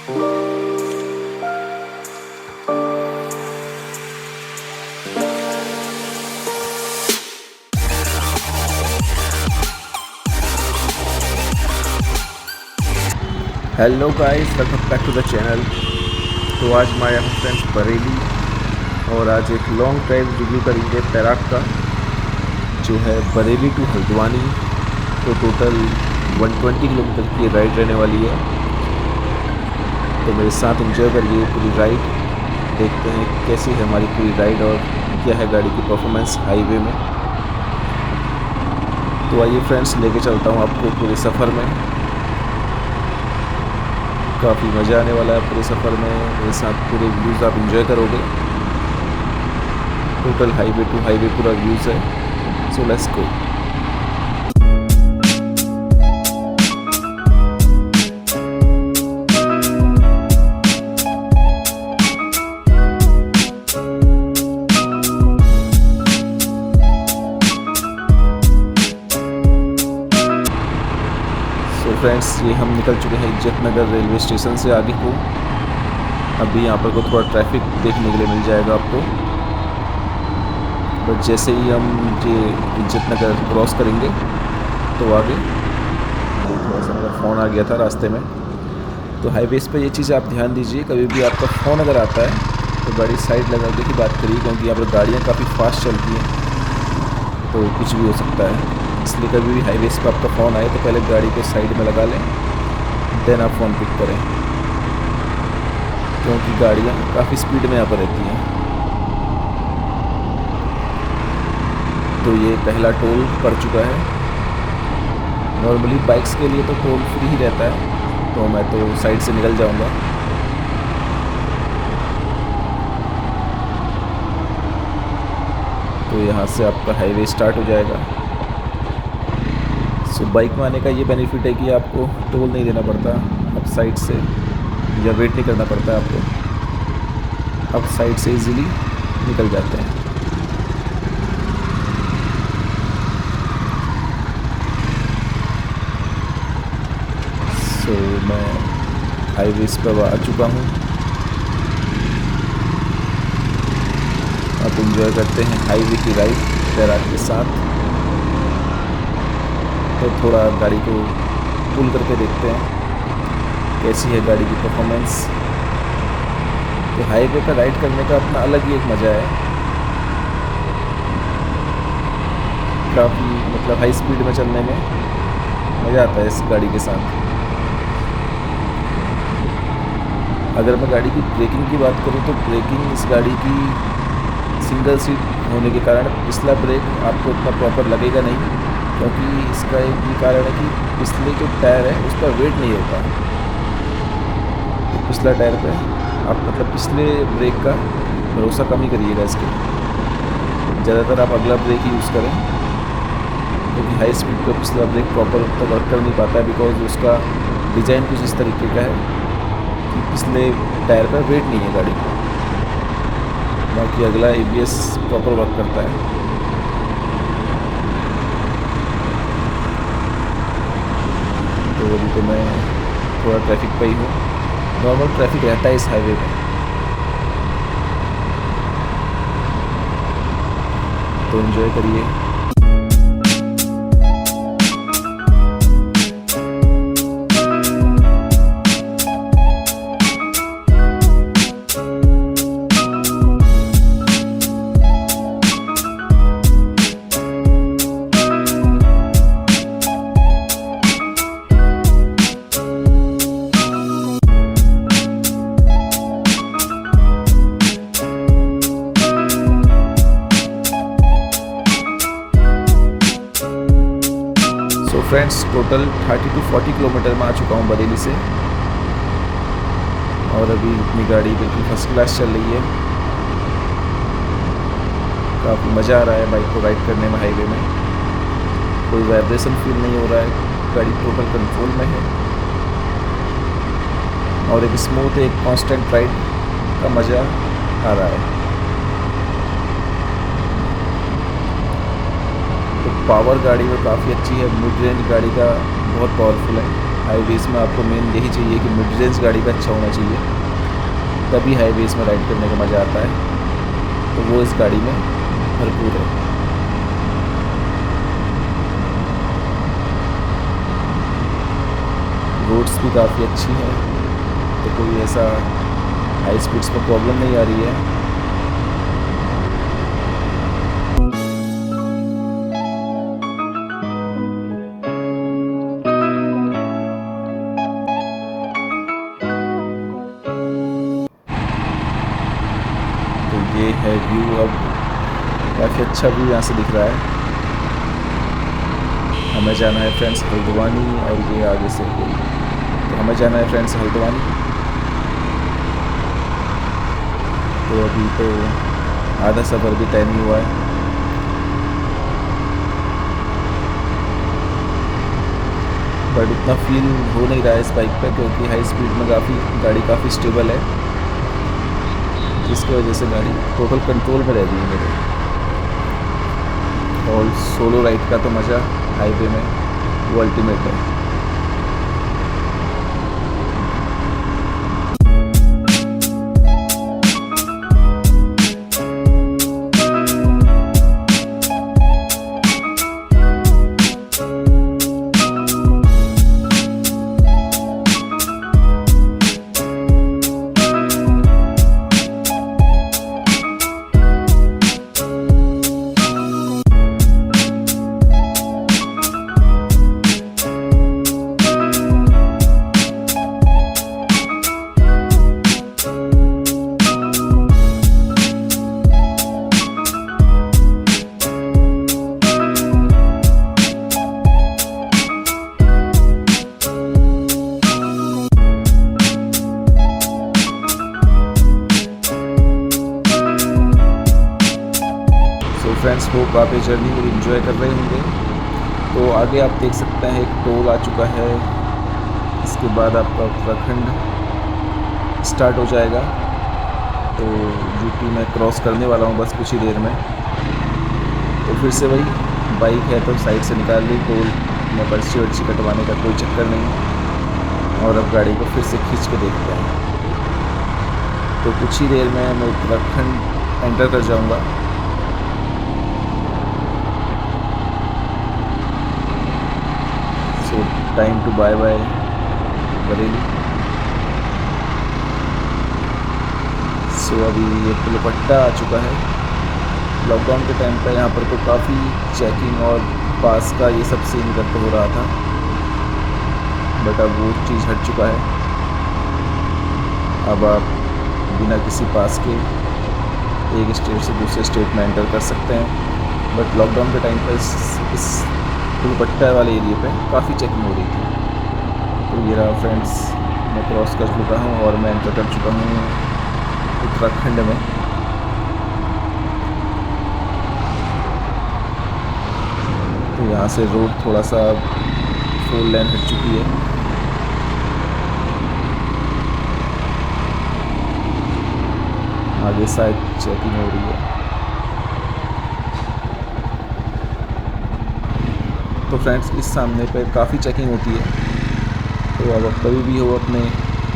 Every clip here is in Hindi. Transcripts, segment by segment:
Hello guys, welcome back to the channel. तो आज मैं आया हूँ फ्रेंड्स बरेली, और आज एक लॉन्ग ड्राइव रिव्यू करेंगे पैराक का, जो है बरेली टू हल्द्वानी। तो टोटल 120 किलोमीटर की राइड रहने वाली है। तो मेरे साथ एंजॉय करिए पूरी राइड। देखते हैं कैसी है हमारी पूरी राइड और क्या है गाड़ी की परफॉर्मेंस हाईवे में। तो आइए फ्रेंड्स, लेके चलता हूँ आपको पूरे सफ़र में। काफ़ी मज़ा आने वाला है पूरे सफ़र में, मेरे साथ पूरे व्यूज़ आप एंजॉय करोगे। टोटल हाईवे टू हाईवे पूरा व्यूज़ है। So let's go. फ्रेंड्स, ये हम निकल चुके हैं इज्जतनगर रेलवे स्टेशन से आगे को। अभी यहाँ पर को थोड़ा ट्रैफिक देखने के लिए मिल जाएगा आपको, बट जैसे ही हम ये इज्जतनगर क्रॉस करेंगे तो आगे थोड़ा सा मेरा फ़ोन आ गया था रास्ते में। तो हाईवेज़ पे ये चीज़ आप ध्यान दीजिए, कभी भी आपका फ़ोन अगर आता है तो गाड़ी साइड लगा के ही बात करिए, क्योंकि यहाँ पर गाड़ियाँ काफ़ी फास्ट चलती हैं, तो कुछ भी हो सकता है। इसलिए कभी भी हाईवेज़ पे आपका फ़ोन आए तो पहले गाड़ी को साइड में लगा लें, देन आप फ़ोन पिक करें, क्योंकि गाड़ियाँ काफ़ी स्पीड में यहाँ पर रहती हैं। तो ये पहला टोल पड़ चुका है। नॉर्मली बाइक्स के लिए तो टोल फ्री ही रहता है, तो मैं तो साइड से निकल जाऊँगा। तो यहाँ से आपका हाईवे स्टार्ट हो जाएगा। सो बाइक में आने का ये बेनिफिट है कि आपको टोल नहीं देना पड़ता, आप साइड से या वेट नहीं करना पड़ता है आपको, आप साइड से इजीली निकल जाते हैं। सो मैं हाईवेज पर आ चुका हूँ। आप एंजॉय करते हैं हाईवे की राइड पैराक के साथ। तो थोड़ा गाड़ी को पुल करके देखते हैं कैसी है गाड़ी की परफॉर्मेंस। तो हाईवे पर राइड करने का अपना अलग ही एक मज़ा है। काफ़ी मतलब हाई स्पीड में चलने में मज़ा आता है इस गाड़ी के साथ। अगर मैं गाड़ी की ब्रेकिंग की बात करूँ तो ब्रेकिंग इस गाड़ी की सिंगल सीट होने के कारण पिछला ब्रेक आपको इतना प्रॉपर लगेगा नहीं, क्योंकि इसका एक ये कारण है कि पिछले जो टायर है उस पर वेट नहीं होता। तो पिछला टायर पे आप मतलब पिछले ब्रेक का भरोसा कम ही करिएगा इसके। ज़्यादातर आप अगला ब्रेक ही यूज़ करें, क्योंकि हाई स्पीड पर पिछला ब्रेक प्रॉपर तो वर्क कर नहीं पाता है, बिकॉज उसका डिज़ाइन कुछ इस तरीके का है कि पिछले टायर पर वेट नहीं है गाड़ी का। बाकी अगला ABS प्रॉपर वर्क करता है। तो अभी तो मैं थोड़ा ट्रैफिक पे ही हूँ। नॉर्मल ट्रैफिक रहता है इस हाईवे में, तो एंजॉय करिए। फ्रेंड्स, टोटल 30 to 40 किलोमीटर में आ चुका हूँ बरेली से, और अभी अपनी गाड़ी बिल्कुल फर्स्ट क्लास चल रही है। काफ़ी मज़ा आ रहा है बाइक को राइड करने में हाईवे में। कोई वाइब्रेशन फील नहीं हो रहा है, गाड़ी टोटल कंट्रोल में है, और एक स्मूथ एक कांस्टेंट राइड का मज़ा आ रहा है। तो पावर गाड़ी में काफ़ी अच्छी है, मिड रेंज गाड़ी का बहुत पावरफुल है। हाईवेज़ में आपको मेन यही चाहिए कि मिड रेंज गाड़ी का अच्छा होना चाहिए, तभी हाईवेज़ में राइड करने का मज़ा आता है। तो वो इस गाड़ी में भरपूर है। रोड्स भी काफ़ी अच्छी हैं, तो कोई ऐसा हाई स्पीड्स में प्रॉब्लम नहीं आ रही है। तो ये है व्यू, अब काफ़ी अच्छा व्यू यहाँ से दिख रहा है। हमें जाना है फ्रेंड्स हल्द्वानी, और ये आगे से कोई, तो हमें जाना है फ्रेंड्स हल्द्वानी। तो अभी तो आधा सफ़र भी तय नहीं हुआ है। बट उतना फील हो नहीं रहा है इस बाइक पे, क्योंकि हाई स्पीड में गाड़ी काफ़ी स्टेबल है, जिसकी वजह से गाड़ी टोटल कंट्रोल में रह रही है मेरे। और सोलो राइड का तो मज़ा हाईवे में वो अल्टीमेट है। फ्रेंड्स होप आप ये जर्नी मेरी इन्जॉय कर रहे होंगे। तो आगे आप देख सकते हैं एक टोल आ चुका है, इसके बाद आपका उत्तराखंड स्टार्ट हो जाएगा। तो यूपी में क्रॉस करने वाला हूँ बस कुछ ही देर में। तो फिर से वही बाइक है तो साइड से निकाल ली, टोल में पर्ची वर्ची कटवाने का कोई चक्कर नहीं। और अब गाड़ी को फिर से खींच के देखते हैं। तो कुछ ही देर में मैं उत्तराखंड एंटर कर जाऊँगा। So time to bye bye Bareilly. So अभी ये दुपट्टा आ चुका है। लॉकडाउन के टाइम पर यहाँ पर तो काफ़ी चेकिंग और पास का ये सब सीन इधर तो हो रहा था, बट अब वो चीज़ हट चुका है। अब आप बिना किसी पास के एक स्टेट से दूसरे स्टेट में एंटर कर सकते हैं। बट लॉकडाउन के टाइम पर इस दुपट्टा वाले एरिया पे काफ़ी चेकिंग हो रही थी। तो ये रहा फ्रेंड्स, मैं क्रॉस कर चुका हूँ और मैं एंटर कर चुका हूँ उत्तराखंड में। तो यहाँ से रोड थोड़ा सा 4 लेन हट चुकी है। आगे शायद चेकिंग हो रही है। तो फ्रेंड्स इस सामने पे काफ़ी चेकिंग होती है। तो अब कभी भी हो अपने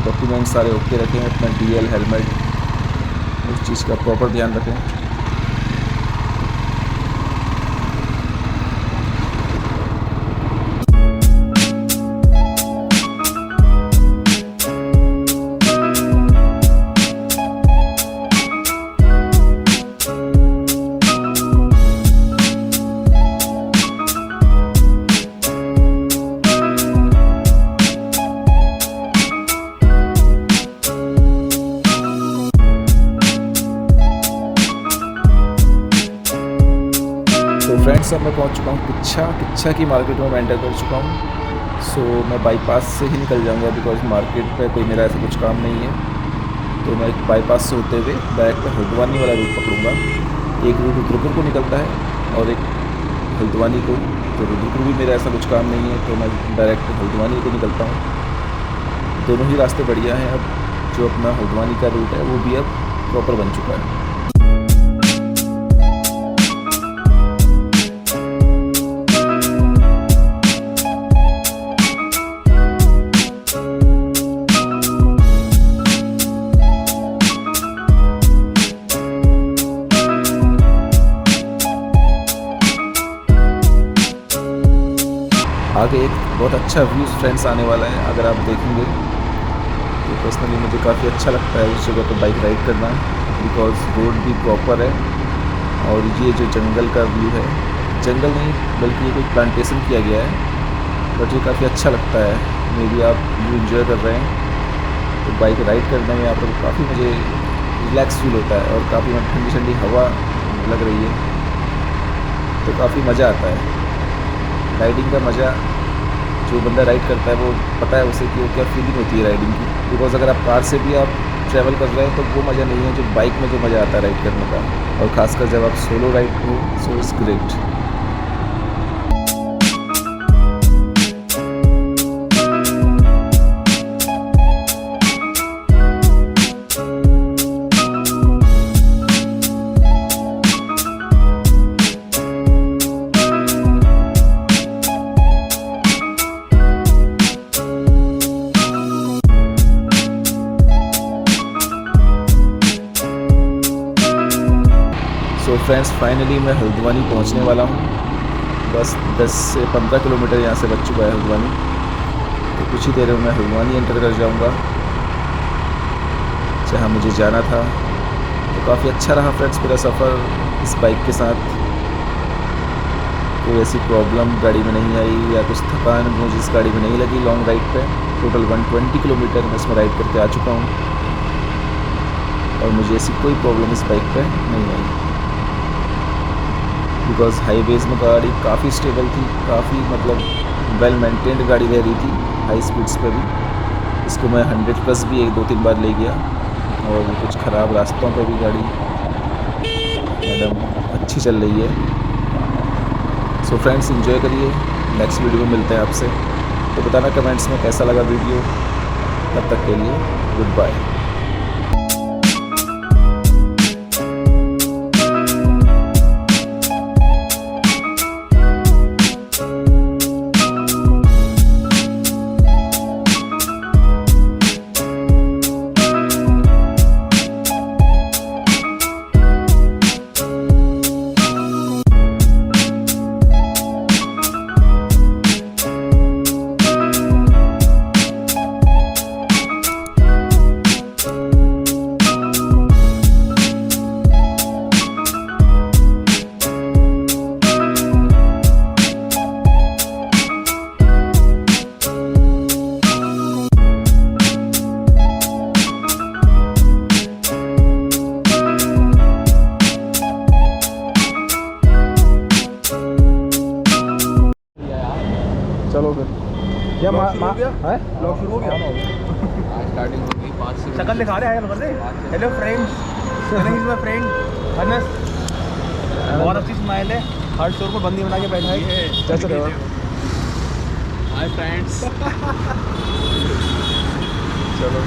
डॉक्यूमेंट सारे ओके रखें, अपना डीएल हेलमेट उस चीज़ का प्रॉपर ध्यान रखें। फ्रेंड्स अब मैं पहुंच चुका हूँ किच्छा की मार्केट में मैं एंटर कर चुका हूँ। सो मैं बाईपास से ही निकल जाऊँगा, बिकॉज मार्केट पे कोई मेरा ऐसा कुछ काम नहीं है। तो मैं बाईपास से होते हुए डायरेक्ट हल्द्वानी वाला रूट पकड़ूँगा। एक रूट रुद्रपुर को निकलता है और एक हल्द्वानी को। तो रुद्रपुर भी मेरा ऐसा कुछ काम नहीं है, तो मैं डायरेक्ट हल्द्वानी को निकलता हूँ। दोनों ही रास्ते बढ़िया हैं। अब जो अपना हल्द्वानी का रूट है वो भी अब प्रॉपर बन चुका है। आगे एक बहुत अच्छा व्यू फ्रेंड्स आने वाला है, अगर आप देखेंगे तो पर्सनली मुझे काफ़ी अच्छा लगता है उस जगह पर बाइक राइड करना, बिकॉज रोड भी प्रॉपर है और ये जो जंगल का व्यू है, जंगल नहीं बल्कि ये कोई प्लांटेशन किया गया है, बट ये काफ़ी अच्छा लगता है। मे भी आप व्यू इन्जॉय कर रहे हैं तो बाइक राइड करने में आपको काफ़ी मुझे रिलैक्स फील होता है और काफ़ी ठंडी ठंडी हवा लग रही है तो काफ़ी मज़ा आता है। राइडिंग का मज़ा जो बंदा राइड करता है वो पता है उसे कि वो क्या फीलिंग होती है राइडिंग की, बिकॉज अगर आप कार से भी आप ट्रैवल कर रहे हैं तो वो मज़ा नहीं है जो बाइक में जो मज़ा आता है राइड करने का, और ख़ासकर जब आप सोलो राइड हो सो इट्स ग्रेट। तो फ्रेंड्स फाइनली मैं हल्द्वानी पहुंचने वाला हूं, बस 10 से 15 किलोमीटर यहां से बच चुका है हल्द्वानी, तो कुछ ही देर में मैं हल्द्वानी एंटर कर जाऊंगा जहां मुझे जाना था। तो काफ़ी अच्छा रहा फ्रेंड्स मेरा सफ़र इस बाइक के साथ, कोई ऐसी प्रॉब्लम गाड़ी में नहीं आई या कुछ थकान मुझे इस गाड़ी में नहीं लगी। लॉन्ग राइड पे टोटल 120 किलोमीटर मैं इसमें राइड करके आ चुका हूँ और मुझे ऐसी कोई प्रॉब्लम इस बाइक पे नहीं आई, बिकॉज हाईवेज़ में गाड़ी काफ़ी स्टेबल थी, काफ़ी मतलब वेल मेंटेन्ड गाड़ी रह रही थी हाई स्पीड्स पे भी। इसको मैं 100+ भी 1-2-3 बार ले गया और कुछ ख़राब रास्तों पे भी गाड़ी एकदम अच्छी चल रही है। सो फ्रेंड्स एंजॉय करिए, नेक्स्ट वीडियो में मिलते हैं आपसे, तो बताना कमेंट्स में कैसा लगा वीडियो। तब तक के लिए गुड बाय। चलो फिर क्या ब्लॉग शुरू हो गया। स्टार्टिंग हो गई 5 से। शक्ल दिखा रहे हैं कर दे। Hello friends, is my friend Anas, बहुत अच्छी स्माइल है, हर शोर को बंदी बना के बैठा है। कैसे रहो? Hi friends. चलो